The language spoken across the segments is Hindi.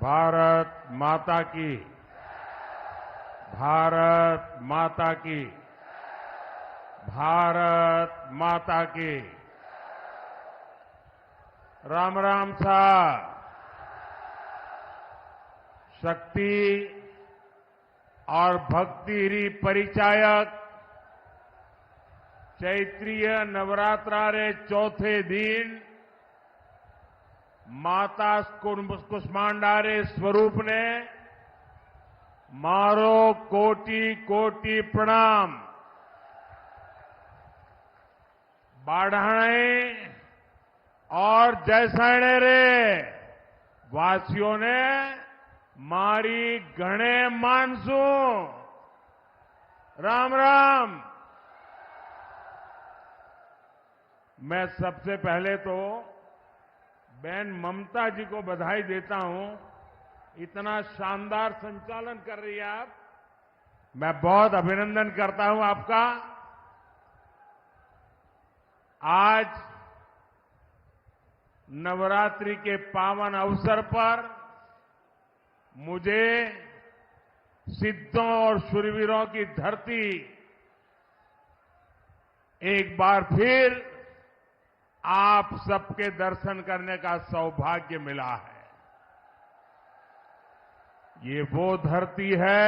भारत माता की, भारत माता की, भारत माता की। राम राम साहब। शक्ति और भक्ति परिचायक चैत्रीय नवरात्रा रे चौथे दिन माता कुष्मांडा रे स्वरूप ने मारो कोटि कोटि प्रणाम। बाढ़ाणे और जैसैणे रे वासियों ने मारी घणे मानसू। राम राम। मैं सबसे पहले तो बहन ममता जी को बधाई देता हूं। इतना शानदार संचालन कर रही है आप। मैं बहुत अभिनंदन करता हूं आपका। आज नवरात्रि के पावन अवसर पर मुझे सिद्धों और शूरवीरों की धरती एक बार फिर आप सबके दर्शन करने का सौभाग्य मिला है। ये वो धरती है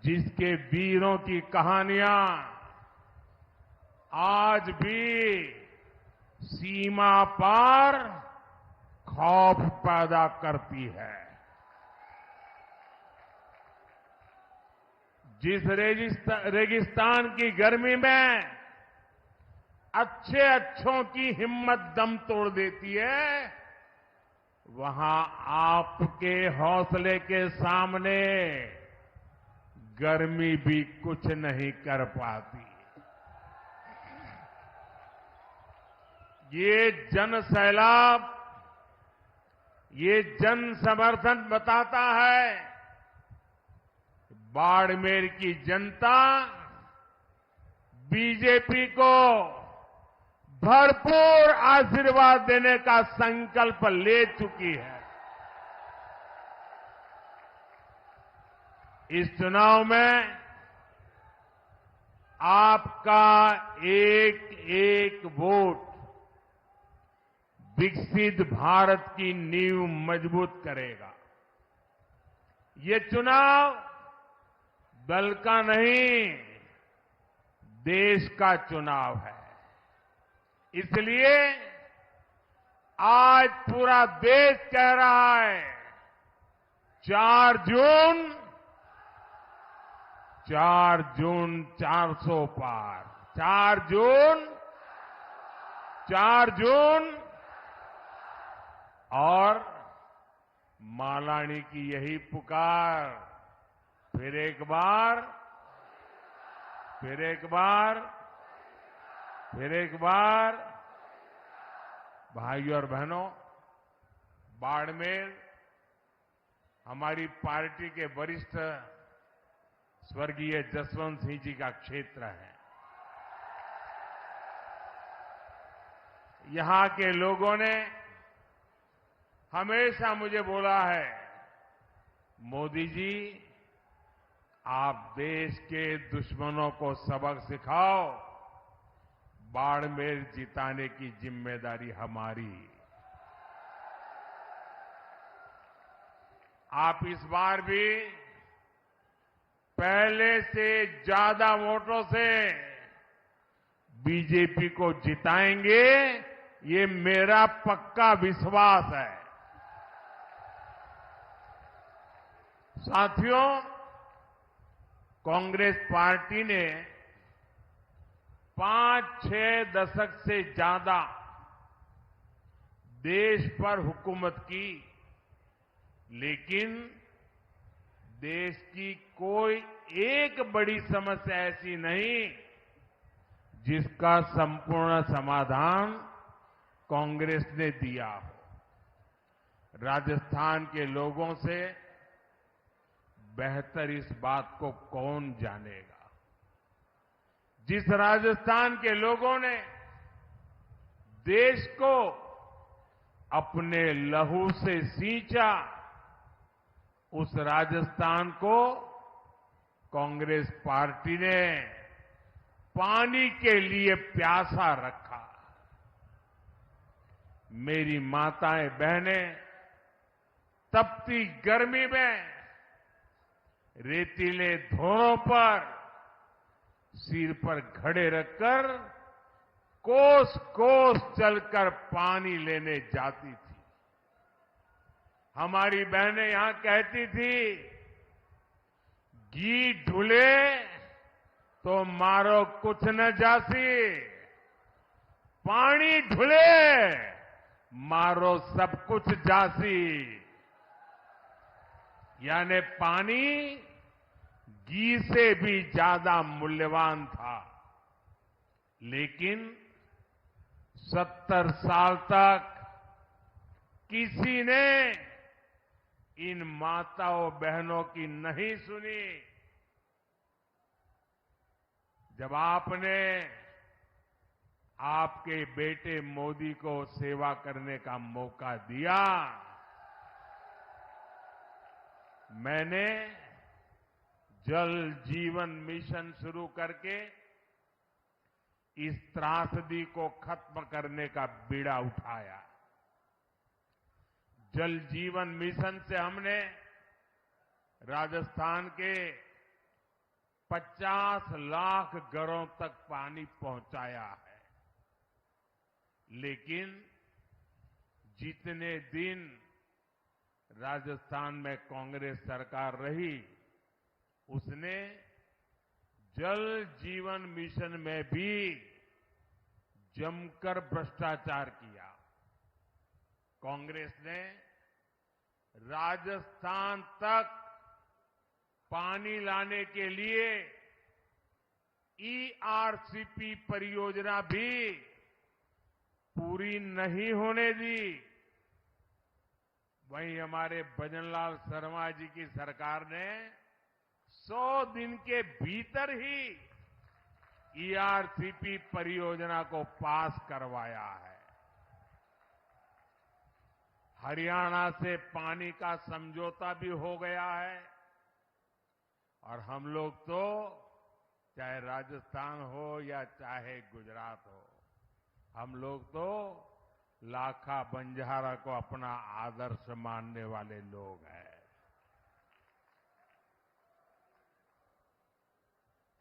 जिसके वीरों की कहानियां आज भी सीमा पार खौफ पैदा करती है। जिस रेगिस्तान की गर्मी में अच्छों की हिम्मत दम तोड़ देती है, वहां आपके हौसले के सामने गर्मी भी कुछ नहीं कर पाती। ये जन सैलाब, ये जन समर्थन बताता है बाड़मेर की जनता बीजेपी को भरपूर आशीर्वाद देने का संकल्प ले चुकी है। इस चुनाव में आपका एक एक वोट विकसित भारत की नींव मजबूत करेगा। ये चुनाव दल का नहीं, देश का चुनाव है। इसलिए आज पूरा देश कह रहा है 4 जून 400 पार। 4 जून और मालानी की यही पुकार। फिर एक बार, फिर एक बार, फिर एक बार। भाइयों और बहनों, बाड़मेर हमारी पार्टी के वरिष्ठ स्वर्गीय जसवंत सिंह जी का क्षेत्र है। यहां के लोगों ने हमेशा मुझे बोला है, मोदी जी आप देश के दुश्मनों को सबक सिखाओ, बाड़मेर जिताने की जिम्मेदारी हमारी। आप इस बार भी पहले से ज्यादा वोटों से बीजेपी को जिताएंगे, ये मेरा पक्का विश्वास है। साथियों, कांग्रेस पार्टी ने 5-6 दशक से ज्यादा देश पर हुकूमत की, लेकिन देश की कोई एक बड़ी समस्या ऐसी नहीं जिसका संपूर्ण समाधान कांग्रेस ने दिया हो। राजस्थान के लोगों से बेहतर इस बात को कौन जानेगा। जिस राजस्थान के लोगों ने देश को अपने लहू से सींचा, उस राजस्थान को कांग्रेस पार्टी ने पानी के लिए प्यासा रखा। मेरी माताएं बहनें तपती गर्मी में रेतीले धोरों पर सिर पर घड़े रखकर कोस कोस चलकर पानी लेने जाती थी। हमारी बहनें यहां कहती थी, घी ढुले तो मारो कुछ न जासी, पानी ढुले मारो सब कुछ जासी। यानी पानी घी से भी ज्यादा मूल्यवान था। लेकिन 70 साल तक किसी ने इन माताओं बहनों की नहीं सुनी। जब आपने आपके बेटे मोदी को सेवा करने का मौका दिया, मैंने जल जीवन मिशन शुरू करके इस त्रासदी को खत्म करने का बीड़ा उठाया। जल जीवन मिशन से हमने राजस्थान के 50 लाख घरों तक पानी पहुंचाया है। लेकिन जितने दिन राजस्थान में कांग्रेस सरकार रही, उसने जल जीवन मिशन में भी जमकर भ्रष्टाचार किया। कांग्रेस ने राजस्थान तक पानी लाने के लिए ईआरसीपी परियोजना भी पूरी नहीं होने दी। वहीं हमारे भजनलाल शर्मा जी की सरकार ने 100 दिन के भीतर ही ईआरसीपी परियोजना को पास करवाया है। हरियाणा से पानी का समझौता भी हो गया है और हम लोग तो चाहे राजस्थान हो या चाहे गुजरात हो, हम लोग तो लाखा बंजारा को अपना आदर्श मानने वाले लोग हैं।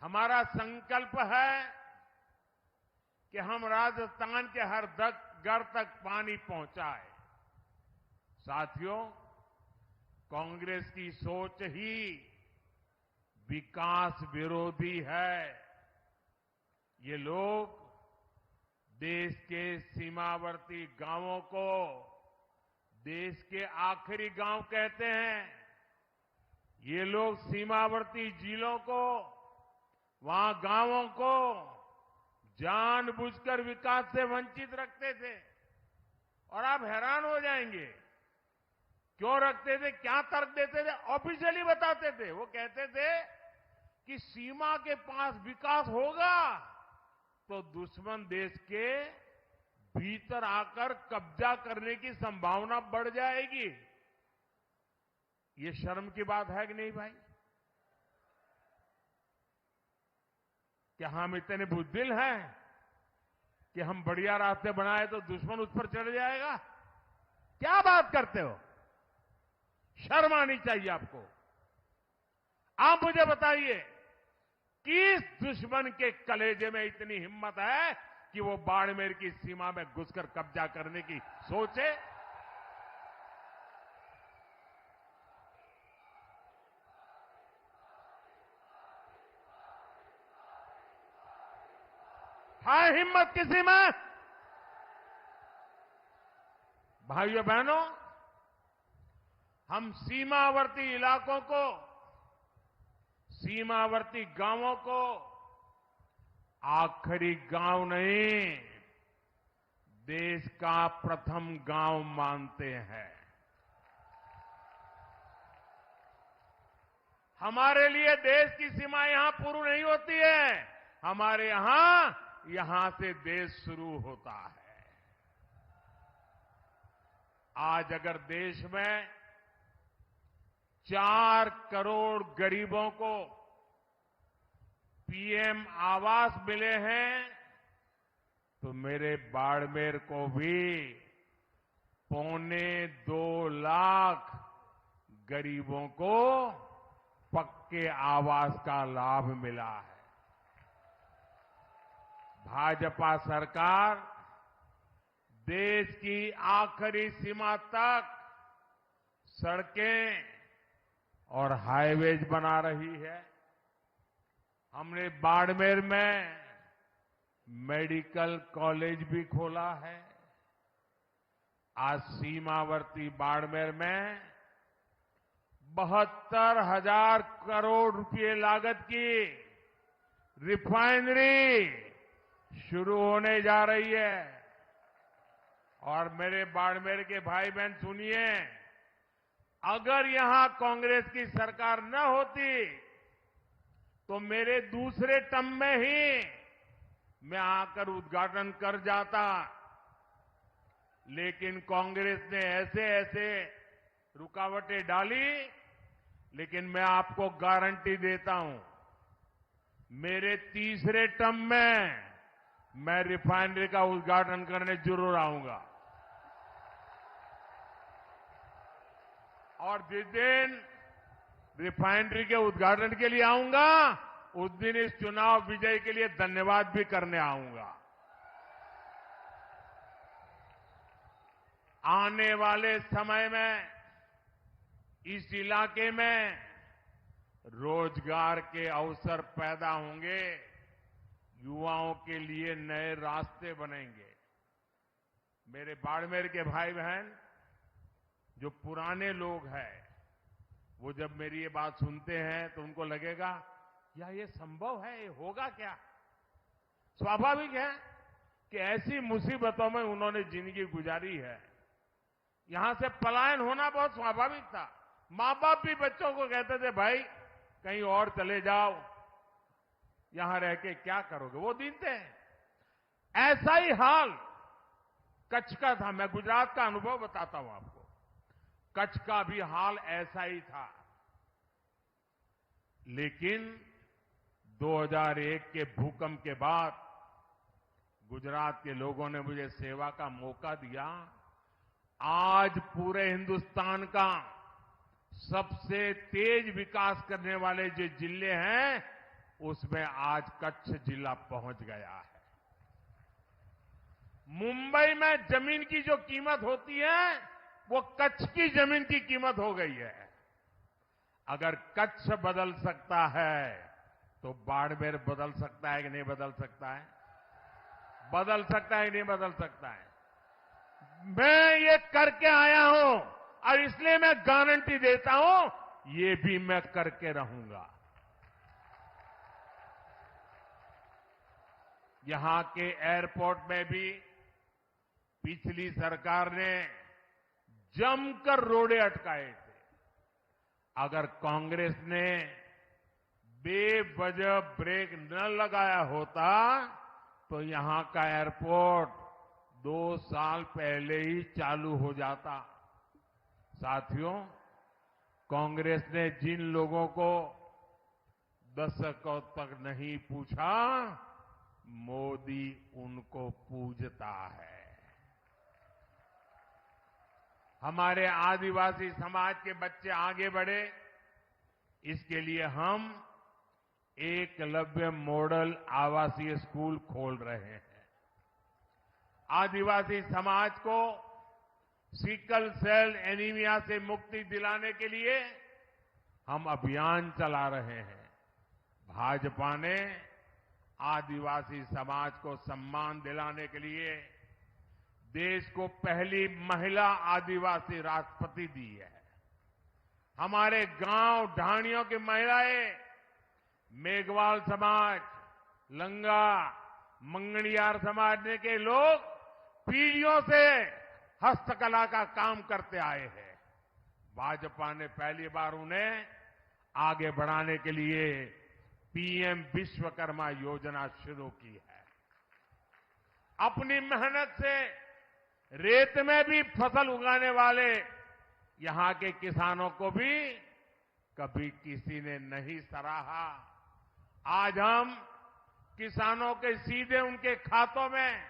हमारा संकल्प है कि हम राजस्थान के हर घर तक पानी पहुंचाएं। साथियों, कांग्रेस की सोच ही विकास विरोधी है। ये लोग देश के सीमावर्ती गांवों को देश के आखिरी गांव कहते हैं। ये लोग सीमावर्ती जिलों को, वहां गांवों को जानबूझकर विकास से वंचित रखते थे। और आप हैरान हो जाएंगे, क्यों रखते थे, क्या तर्क देते थे? ऑफिशियली बताते थे। वो कहते थे कि सीमा के पास विकास होगा तो दुश्मन देश के भीतर आकर कब्जा करने की संभावना बढ़ जाएगी। ये शर्म की बात है कि नहीं भाई? क्या हम इतने बुद्धिल हैं कि हम बढ़िया रास्ते बनाए तो दुश्मन उस पर चढ़ जाएगा? क्या बात करते हो? शर्म आनी चाहिए आपको। आप मुझे बताइए, किस दुश्मन के कलेजे में इतनी हिम्मत है कि वो बाड़मेर की सीमा में घुसकर कब्जा करने की सोचे? है हिम्मत किसी में? भाइयों बहनों, हम सीमावर्ती इलाकों को, सीमावर्ती गांवों को आखिरी गांव नहीं, देश का प्रथम गांव मानते हैं। हमारे लिए देश की सीमा यहां पूरी नहीं होती है। हमारे यहां से देश शुरू होता है। आज अगर देश में 4 करोड़ गरीबों को पीएम आवास मिले हैं तो मेरे बाड़मेर को भी 2.25 लाख गरीबों को पक्के आवास का लाभ मिला है। भाजपा सरकार देश की आखिरी सीमा तक सड़कें और हाईवेज बना रही है। हमने बाड़मेर में मेडिकल कॉलेज भी खोला है। आज सीमावर्ती बाड़मेर में 72,000 करोड़ रुपए लागत की रिफाइनरी शुरू होने जा रही है। और मेरे बाड़मेर के भाई बहन सुनिए, अगर यहां कांग्रेस की सरकार न होती तो मेरे दूसरे टर्म में ही मैं आकर उद्घाटन कर जाता, लेकिन कांग्रेस ने ऐसे ऐसे रुकावटें डाली। लेकिन मैं आपको गारंटी देता हूं, मेरे तीसरे टर्म में मैं रिफाइनरी का उद्घाटन करने जरूर आऊंगा। और जिस दिन रिफाइनरी के उद्घाटन के लिए आऊंगा, उस दिन इस चुनाव विजय के लिए धन्यवाद भी करने आऊंगा। आने वाले समय में इस इलाके में रोजगार के अवसर पैदा होंगे, युवाओं के लिए नए रास्ते बनेंगे। मेरे बाड़मेर के भाई बहन जो पुराने लोग हैं, वो जब मेरी ये बात सुनते हैं तो उनको लगेगा या ये संभव है, ये होगा क्या? स्वाभाविक है कि ऐसी मुसीबतों में उन्होंने जिंदगी गुजारी है। यहां से पलायन होना बहुत स्वाभाविक था। मां बाप भी बच्चों को कहते थे, भाई कहीं और चले जाओ, यहां रह के क्या करोगे? वो दिन थे। ऐसा ही हाल कच्छ का था। मैं गुजरात का अनुभव बताता हूं आपको। कच्छ का भी हाल ऐसा ही था। लेकिन 2001 के भूकंप के बाद गुजरात के लोगों ने मुझे सेवा का मौका दिया। आज पूरे हिंदुस्तान का सबसे तेज विकास करने वाले जो जिले हैं, उसमें आज कच्छ जिला पहुंच गया है। मुंबई में जमीन की जो कीमत होती है, वो कच्छ की जमीन की कीमत हो गई है। अगर कच्छ बदल सकता है तो बाड़मेर बदल सकता है कि नहीं बदल सकता है? बदल सकता है कि नहीं बदल सकता है? मैं ये करके आया हूं और इसलिए मैं गारंटी देता हूं, ये भी मैं करके रहूंगा। यहां के एयरपोर्ट में भी पिछली सरकार ने जमकर रोड़े अटकाए थे। अगर कांग्रेस ने बेवजह ब्रेक न लगाया होता तो यहां का एयरपोर्ट 2 साल पहले ही चालू हो जाता। साथियों, कांग्रेस ने जिन लोगों को दशकों तक नहीं पूछा, मोदी उनको पूजता है। हमारे आदिवासी समाज के बच्चे आगे बढ़े, इसके लिए हम एकलव्य मॉडल आवासीय स्कूल खोल रहे हैं। आदिवासी समाज को सिकल सेल एनीमिया से मुक्ति दिलाने के लिए हम अभियान चला रहे हैं। भाजपा ने आदिवासी समाज को सम्मान दिलाने के लिए देश को पहली महिला आदिवासी राष्ट्रपति दी है। हमारे गांव ढाणियों की महिलाएं, मेघवाल समाज, लंगा, मंगणियार समाज के लोग पीढ़ियों से हस्तकला का काम करते आए हैं। भाजपा ने पहली बार उन्हें आगे बढ़ाने के लिए पीएम विश्वकर्मा योजना शुरू की है। अपनी मेहनत से रेत में भी फसल उगाने वाले यहां के किसानों को भी कभी किसी ने नहीं सराहा। आज हम किसानों के सीधे उनके खातों में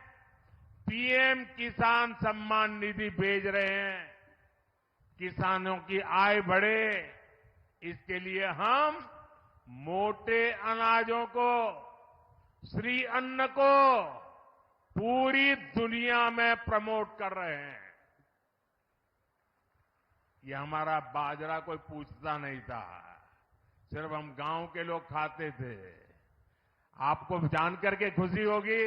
पीएम किसान सम्मान निधि भेज रहे हैं। किसानों की आय बढ़े, इसके लिए हम मोटे अनाजों को, श्री अन्न को पूरी दुनिया में प्रमोट कर रहे हैं। ये हमारा बाजरा कोई पूछता नहीं था, सिर्फ हम गांव के लोग खाते थे। आपको जानकर के खुशी होगी,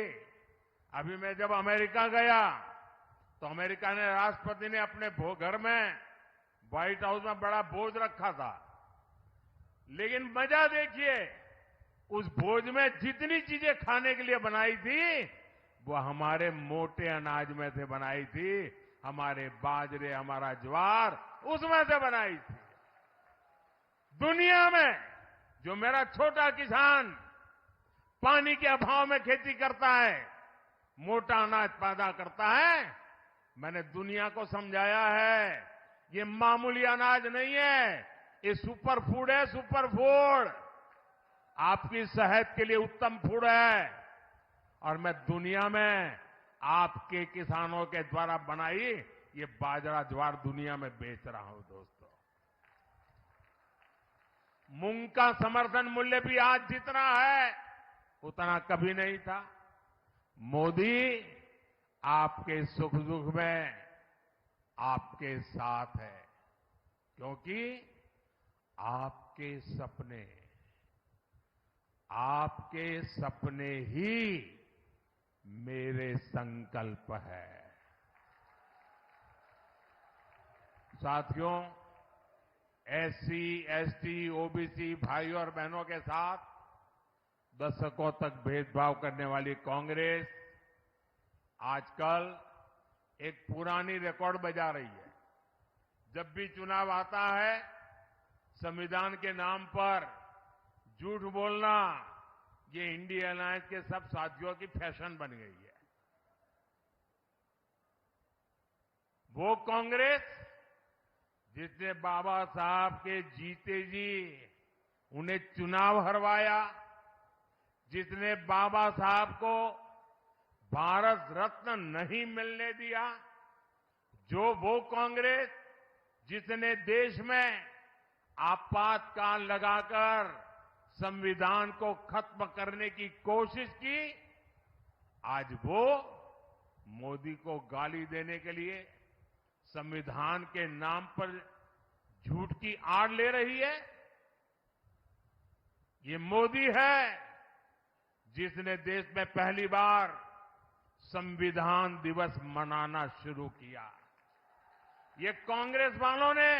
अभी मैं जब अमेरिका गया तो अमेरिका ने राष्ट्रपति ने अपने घर में व्हाइट हाउस में बड़ा भोज रखा था, लेकिन मजा देखिए, उस भोज में जितनी चीजें खाने के लिए बनाई थी वो हमारे मोटे अनाज में से बनाई थी। हमारे बाजरे, हमारा ज्वार उसमें से बनाई थी। दुनिया में जो मेरा छोटा किसान पानी के अभाव में खेती करता है, मोटा अनाज पैदा करता है, मैंने दुनिया को समझाया है ये मामूली अनाज नहीं है, ये सुपर फूड है, सुपर फूड। आपकी सेहत के लिए उत्तम फूड है। और मैं दुनिया में आपके किसानों के द्वारा बनाई ये बाजरा ज्वार दुनिया में बेच रहा हूं। दोस्तों, मूंग का समर्थन मूल्य भी आज जितना है उतना कभी नहीं था। मोदी आपके सुख दुख में आपके साथ है, क्योंकि आपके सपने ही मेरे संकल्प है। साथियों, एससी, एसटी, ओबीसी भाइयों और बहनों के साथ दशकों तक भेदभाव करने वाली कांग्रेस आजकल एक पुरानी रिकॉर्ड बजा रही है। जब भी चुनाव आता है, संविधान के नाम पर झूठ बोलना ये इंडिया अलायंस के सब साथियों की फैशन बन गई है। वो कांग्रेस जिसने बाबा साहब के जीते जी उन्हें चुनाव हरवाया, जिसने बाबा साहब को भारत रत्न नहीं मिलने दिया, जो वो कांग्रेस जिसने देश में आपातकाल लगाकर संविधान को खत्म करने की कोशिश की, आज वो मोदी को गाली देने के लिए संविधान के नाम पर झूठ की आड़ ले रही है। ये मोदी है जिसने देश में पहली बार संविधान दिवस मनाना शुरू किया। ये कांग्रेस वालों ने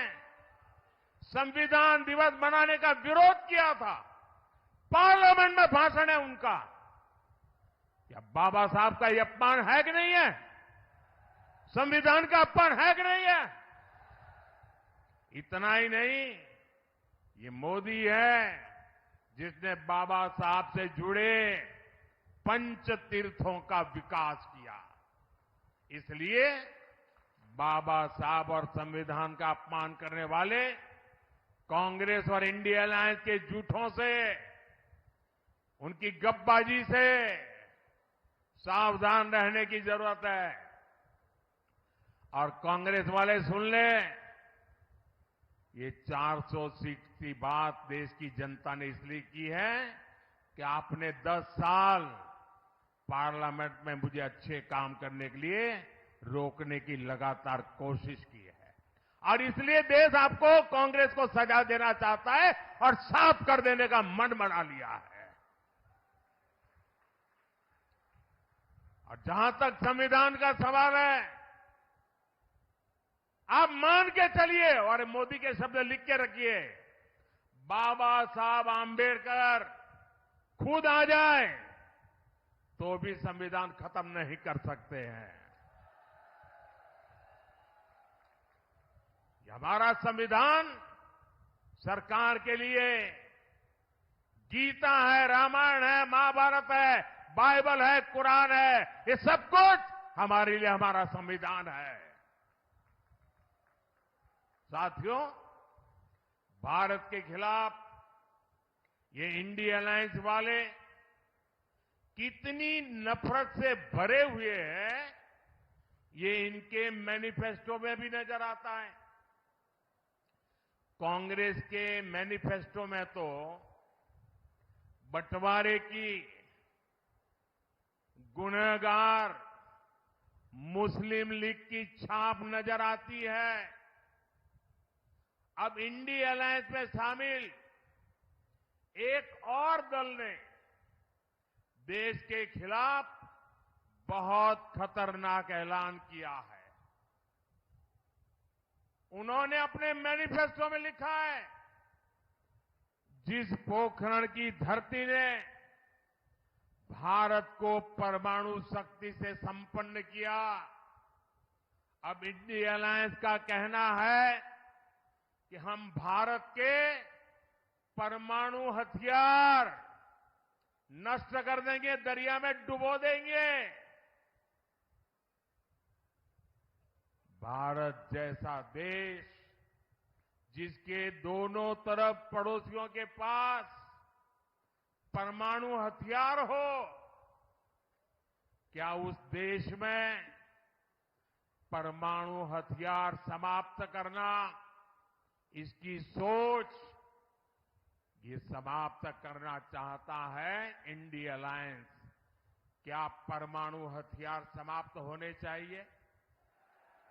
संविधान दिवस मनाने का विरोध किया था। पार्लियामेंट में भाषण है उनका। क्या बाबा साहब का ये अपमान है कि नहीं है? संविधान का अपमान है कि नहीं है? इतना ही नहीं, ये मोदी है जिसने बाबा साहब से जुड़े पंच तीर्थों का विकास किया। इसलिए बाबा साहब और संविधान का अपमान करने वाले कांग्रेस और इंडिया अलायंस के झूठों से, उनकी गपबाजी से सावधान रहने की जरूरत है। और कांग्रेस वाले सुन लें, ये 400 सीट की बात देश की जनता ने इसलिए की है कि आपने 10 साल पार्लियामेंट में मुझे अच्छे काम करने के लिए रोकने की लगातार कोशिश की है। और इसलिए देश आपको, कांग्रेस को सजा देना चाहता है और साफ कर देने का मन बना लिया है। और जहां तक संविधान का सवाल है, आप मान के चलिए और मोदी के शब्द लिख के रखिए, बाबा साहब आंबेडकर खुद आ जाए तो भी संविधान खत्म नहीं कर सकते हैं। हमारा संविधान सरकार के लिए गीता है, रामायण है, महाभारत है, बाइबल है, कुरान है, ये सब कुछ हमारे लिए हमारा संविधान है। साथियों, भारत के खिलाफ ये इंडिया अलायंस वाले कितनी नफरत से भरे हुए हैं, ये इनके मैनिफेस्टो में भी नजर आता है। कांग्रेस के मैनिफेस्टो में तो बंटवारे की गुनहगार मुस्लिम लीग की छाप नजर आती है। अब इंडिया अलायंस में शामिल एक और दल ने देश के खिलाफ बहुत खतरनाक ऐलान किया है। उन्होंने अपने मैनिफेस्टो में लिखा है, जिस पोखरण की धरती ने भारत को परमाणु शक्ति से संपन्न किया, अब इंडिया अलायंस का कहना है कि हम भारत के परमाणु हथियार नष्ट कर देंगे, दरिया में डुबो देंगे। भारत जैसा देश जिसके दोनों तरफ पड़ोसियों के पास परमाणु हथियार हो, क्या उस देश में परमाणु हथियार समाप्त करना, इसकी सोच ये समाप्त करना चाहता है इंडिया अलायंस। क्या परमाणु हथियार समाप्त होने चाहिए?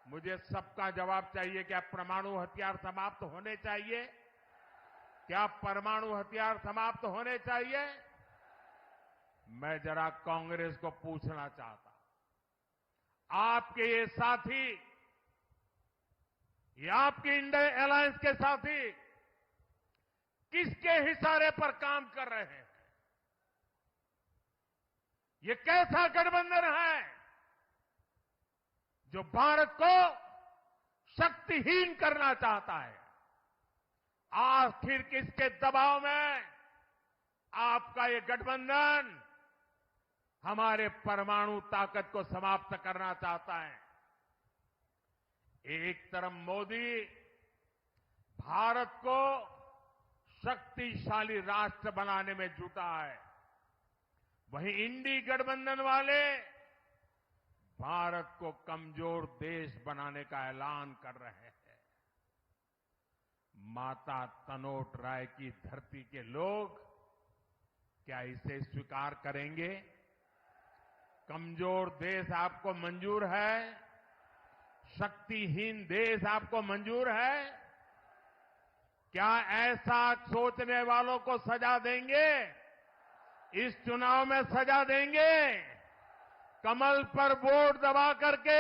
मुझे सबका जवाब चाहिए। क्या परमाणु हथियार समाप्त होने चाहिए? क्या परमाणु हथियार समाप्त होने चाहिए? मैं जरा कांग्रेस को पूछना चाहता हूं, आपके ये साथी, ये आपके इंडिया अलायंस के साथी किसके इशारे पर काम कर रहे हैं? ये कैसा गठबंधन है जो भारत को शक्तिहीन करना चाहता है? आखिर किसके दबाव में आपका ये गठबंधन हमारे परमाणु ताकत को समाप्त करना चाहता है? एक तरफ मोदी भारत को शक्तिशाली राष्ट्र बनाने में जुटा है, वहीं इंडी गठबंधन वाले भारत को कमजोर देश बनाने का ऐलान कर रहे हैं। माता तनोट राय की धरती के लोग क्या इसे स्वीकार करेंगे? कमजोर देश आपको मंजूर है? शक्तिहीन देश आपको मंजूर है? क्या ऐसा सोचने वालों को सजा देंगे? इस चुनाव में सजा देंगे? कमल पर वोट दबा करके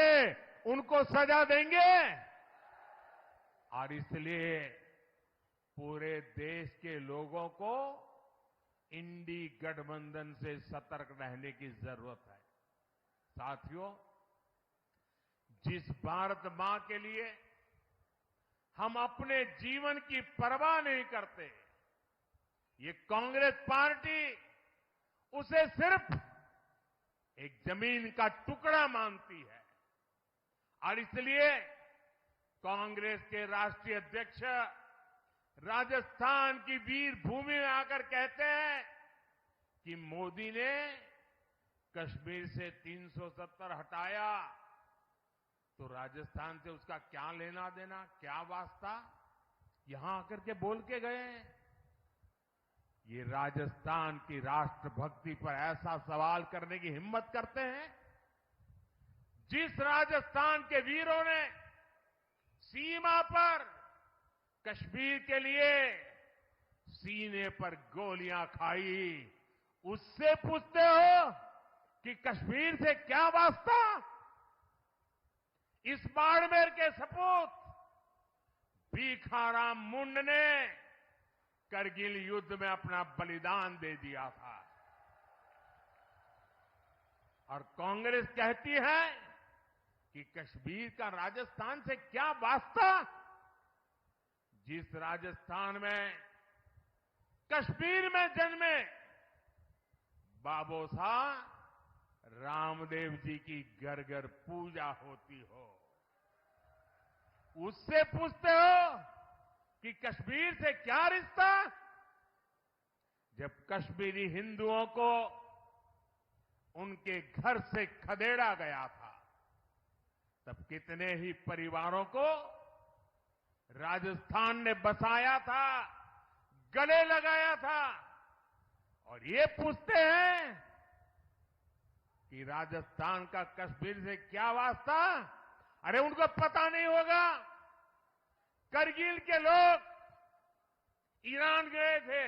उनको सजा देंगे? और इसलिए पूरे देश के लोगों को इंडी गठबंधन से सतर्क रहने की जरूरत है। साथियों, जिस भारत मां के लिए हम अपने जीवन की परवाह नहीं करते, ये कांग्रेस पार्टी उसे सिर्फ एक जमीन का टुकड़ा मानती है। और इसलिए कांग्रेस के राष्ट्रीय अध्यक्ष राजस्थान की वीर भूमि में आकर कहते हैं कि मोदी ने कश्मीर से 370 हटाया तो राजस्थान से उसका क्या लेना देना, क्या वास्ता? यहां आकर के बोल के गए। ये राजस्थान की राष्ट्रभक्ति पर ऐसा सवाल करने की हिम्मत करते हैं। जिस राजस्थान के वीरों ने सीमा पर कश्मीर के लिए सीने पर गोलियां खाई, उससे पूछते हो कि कश्मीर से क्या वास्ता? इस बाड़मेर के सपूत भीखाराम मुंड ने करगिल युद्ध में अपना बलिदान दे दिया था। और कांग्रेस कहती है कि कश्मीर का राजस्थान से क्या वास्ता? जिस राजस्थान में, कश्मीर में जन्मे बाबू साहब रामदेव जी की घर घर पूजा होती हो। उससे पूछते हो कि कश्मीर से क्या रिश्ता? जब कश्मीरी हिंदुओं को उनके घर से खदेड़ा गया था, तब कितने ही परिवारों को राजस्थान ने बसाया था, गले लगाया था। और ये पूछते हैं कि राजस्थान का कश्मीर से क्या वास्ता? अरे उनको पता नहीं होगा। करगिल के लोग ईरान गए थे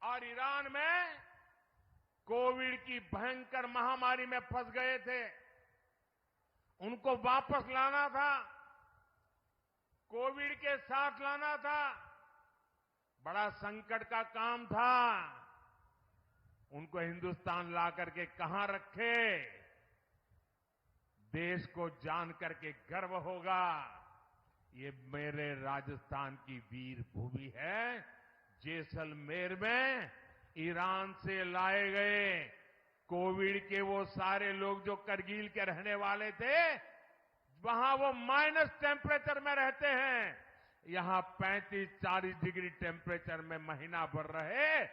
और ईरान में कोविड की भयंकर महामारी में फंस गए थे। उनको वापस लाना था, कोविड के साथ लाना था। बड़ा संकट का काम था। उनको हिंदुस्तान ला करके कहां रखे? देश को जान करके गर्व होगा, ये मेरे राजस्थान की वीर भूमि है। जैसलमेर में ईरान से लाए गए कोविड के वो सारे लोग जो करगिल के रहने वाले थे, वहां वो माइनस टेम्परेचर में रहते हैं। यहां 35-40 डिग्री टेम्परेचर में महीना भर रहे।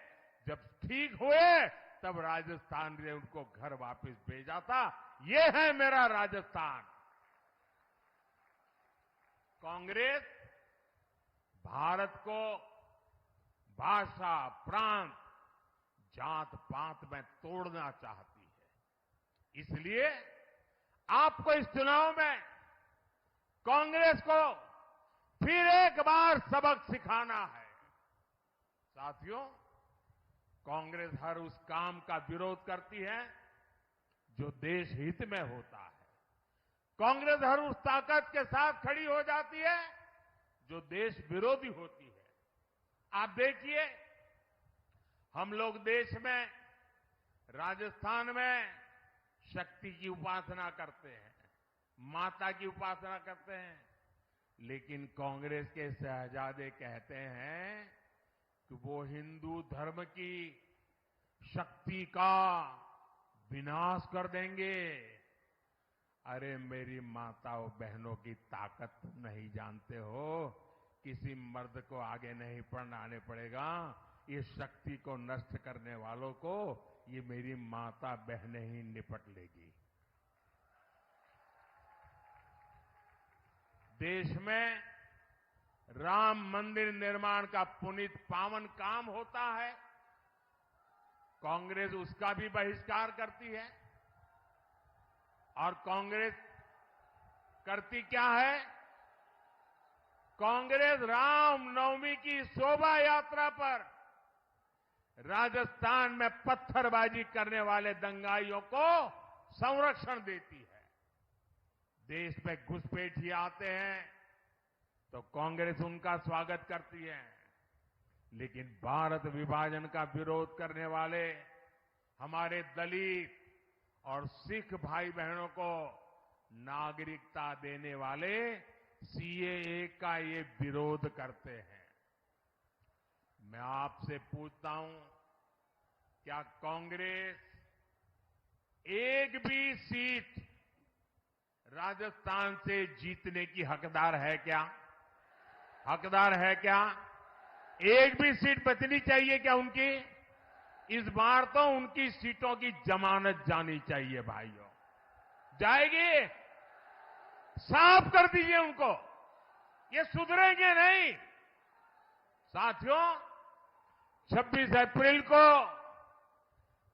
जब ठीक हुए तब राजस्थान ने उनको घर वापस भेजा था। ये है मेरा राजस्थान। कांग्रेस भारत को भाषा, प्रांत, जात पात में तोड़ना चाहती है। इसलिए आपको इस चुनाव में कांग्रेस को फिर एक बार सबक सिखाना है। साथियों, कांग्रेस हर उस काम का विरोध करती है जो देश हित में होता है। कांग्रेस हर उस ताकत के साथ खड़ी हो जाती है जो देश विरोधी होती है। आप देखिए, हम लोग देश में, राजस्थान में शक्ति की उपासना करते हैं, माता की उपासना करते हैं। लेकिन कांग्रेस के शहजादे कहते हैं कि वो हिंदू धर्म की शक्ति का विनाश कर देंगे। अरे मेरी माताओं बहनों की ताकत तुम नहीं जानते हो। किसी मर्द को आगे नहीं बढ़ाने पड़ेगा। ये शक्ति को नष्ट करने वालों को ये मेरी माता बहनें ही निपट लेगी। देश में राम मंदिर निर्माण का पुनीत पावन काम होता है, कांग्रेस उसका भी बहिष्कार करती है। और कांग्रेस करती क्या है? कांग्रेस रामनवमी की शोभा यात्रा पर राजस्थान में पत्थरबाजी करने वाले दंगाइयों को संरक्षण देती है। देश में घुसपैठिए आते हैं तो कांग्रेस उनका स्वागत करती है। लेकिन भारत विभाजन का विरोध करने वाले हमारे दलित और सिख भाई बहनों को नागरिकता देने वाले सीएए का ये विरोध करते हैं। मैं आपसे पूछता हूं, क्या कांग्रेस एक भी सीट राजस्थान से जीतने की हकदार है क्या? हकदार है क्या? एक भी सीट बचनी चाहिए क्या उनकी? इस बार तो उनकी सीटों की जमानत जानी चाहिए भाइयों। जाएगी? साफ कर दीजिए उनको, ये सुधरेंगे नहीं। साथियों, 26 अप्रैल को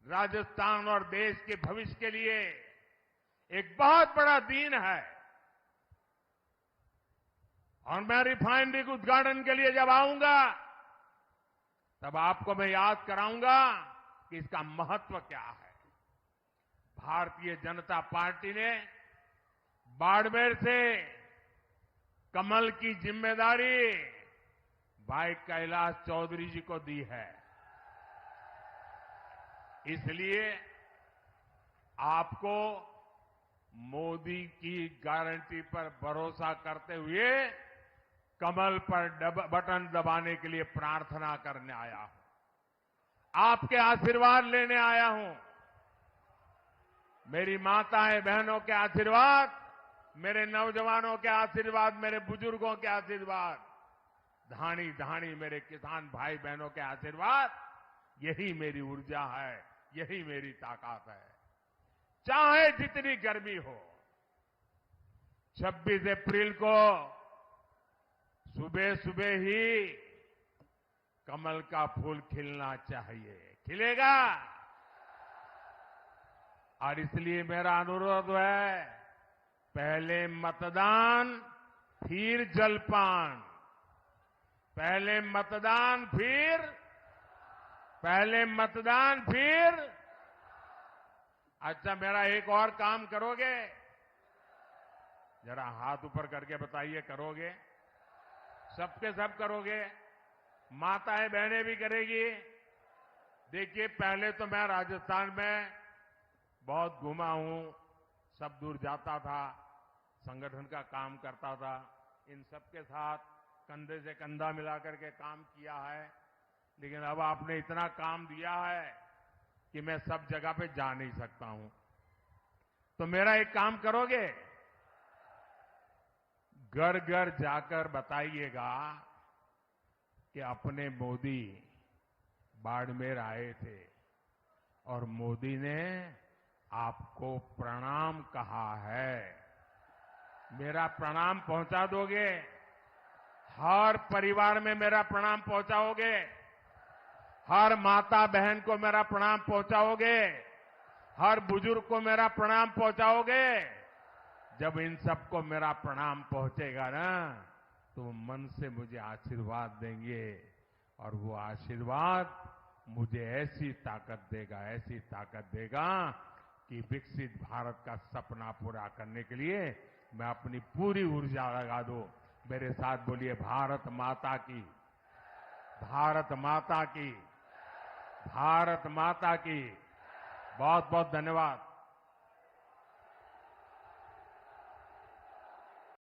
राजस्थान और देश के भविष्य के लिए एक बहुत बड़ा दिन है। और मैं रिफाइनरी के उद्घाटन के लिए जब आऊंगा तब आपको मैं याद कराऊंगा कि इसका महत्व क्या है। भारतीय जनता पार्टी ने बाड़मेर से कमल की जिम्मेदारी भाई कैलाश चौधरी जी को दी है। इसलिए आपको मोदी की गारंटी पर भरोसा करते हुए कमल पर बटन दबाने के लिए प्रार्थना करने आया हूं। आपके आशीर्वाद लेने आया हूं। मेरी माताएं बहनों के आशीर्वाद, मेरे नौजवानों के आशीर्वाद, मेरे बुजुर्गों के आशीर्वाद, धानी धानी मेरे किसान भाई बहनों के आशीर्वाद, यही मेरी ऊर्जा है, यही मेरी ताकत है। चाहे जितनी गर्मी हो, 26 अप्रैल को सुबह सुबह ही कमल का फूल खिलना चाहिए। खिलेगा? और इसलिए मेरा अनुरोध है, पहले मतदान फिर जलपान, पहले मतदान फिर अच्छा, मेरा एक और काम करोगे? जरा हाथ ऊपर करके बताइए, करोगे? सबके सब करोगे? माताएं बहनें भी करेगी? देखिए, पहले तो मैं राजस्थान में बहुत घूमा हूं, सब दूर जाता था, संगठन का काम करता था, इन सबके साथ कंधे से कंधा मिलाकर के काम किया है। लेकिन अब आपने इतना काम दिया है कि मैं सब जगह पे जा नहीं सकता हूं। तो मेरा एक काम करोगे? घर घर जाकर बताइएगा कि अपने मोदी बाड़मेर आए थे और मोदी ने आपको प्रणाम कहा है। मेरा प्रणाम पहुंचा दोगे? हर परिवार में मेरा प्रणाम पहुंचाओगे? हर माता बहन को मेरा प्रणाम पहुंचाओगे? हर बुजुर्ग को मेरा प्रणाम पहुंचाओगे? जब इन सबको मेरा प्रणाम पहुंचेगा ना, तो मन से मुझे आशीर्वाद देंगे, और वो आशीर्वाद मुझे ऐसी ताकत देगा कि विकसित भारत का सपना पूरा करने के लिए मैं अपनी पूरी ऊर्जा लगा दूं। मेरे साथ बोलिए, भारत माता की, भारत माता की, भारत माता की। बहुत बहुत धन्यवाद।